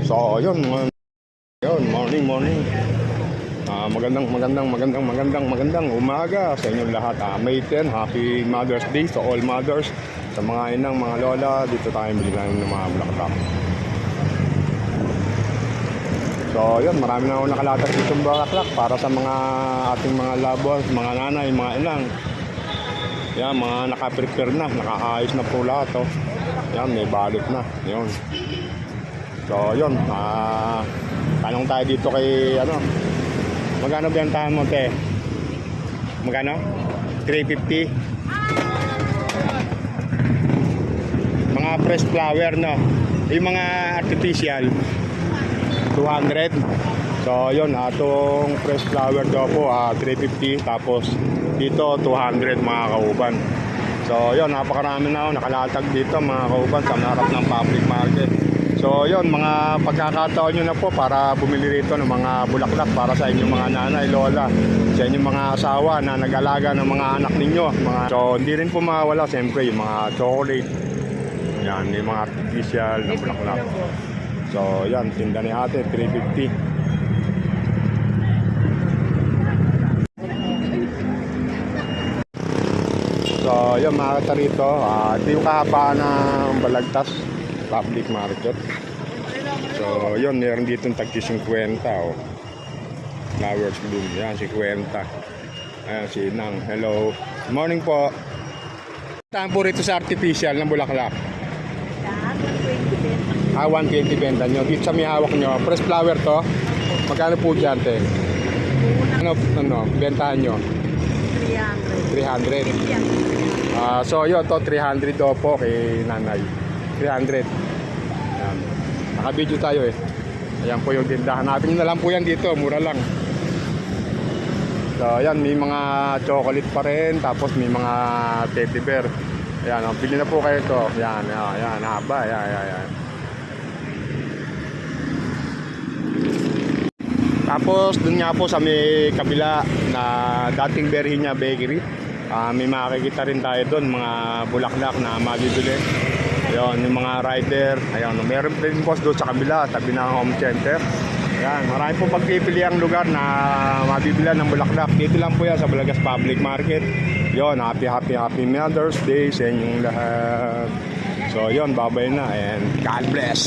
So, yun, morning. Magandang umaga sa inyong lahat. May 10, Happy Mother's Day to all mothers. Sa mga inang, mga lola, dito tayo bilihan ng mga bulaklak. So, yun, marami na ako nakalatag ditong bulaklak para sa mga ating mga loved ones, mga nanay, mga inang. Yan, mga nakaprepare na, nakaayos na po lahat. Oh. Yan, may balot na. Yun. So, yun, tanong tayo dito kay, magkano bentahan mo, te? Magkano? 350? Mga fresh flower, no? Yung mga artificial, 200. So, yun, itong fresh flower daw po, 350. Tapos, dito, 200 mga kauban. So, yun, napakarami na ako nakalatag dito, mga kauban, sa harap ng public market. So yun, mga pagkakataon nyo na po para bumili rito ng mga bulaklak para sa inyong mga nanay, lola, sa inyong mga asawa na nag-alaga ng mga anak ninyo. So hindi rin po mawala siyempre yung mga chocolate, yan, yung mga artificial na bulaklak. So yan, tinda ni ate, 350. So yun, makakita rito, ito yung kahabaan ng Balagtas public market. So yun, meron dito tag 50 oh. Flowers bloom, yan, 50. Ayan si Nang, hello, morning po. Saan po rito sa artificial ng bulaklak? 120 benta nyo. Dito sa may hawak nyo, fresh flower to, magkano po dyan, te? Bentahan nyo? 300. So yun, to 300 do po kay nanay, 300. Ayan. Naka-video tayo eh. Ayan po yung tindahan. Hanapin nyo na lang po yan dito. Mura lang. So ayan, may mga chocolate pa rin. Tapos may mga teddy bear. Ayan, bili na po kayo ito. Ayan, haba. Ayan. Tapos dun nga po sa may kabila na dating Berhinia Bakery, may makikita rin tayo doon mga bulaklak na mabibili. Ayun, yung mga rider. Ayun, meron din po doon sa kabila, tabi ng home center. Ayan, marami po pagpipili ang lugar na mabibilan ng bulaklak. Dito lang po yan sa Balagas Public Market. Yun, happy Mother's Day sa inyong lahat. So yun, babay na and God bless.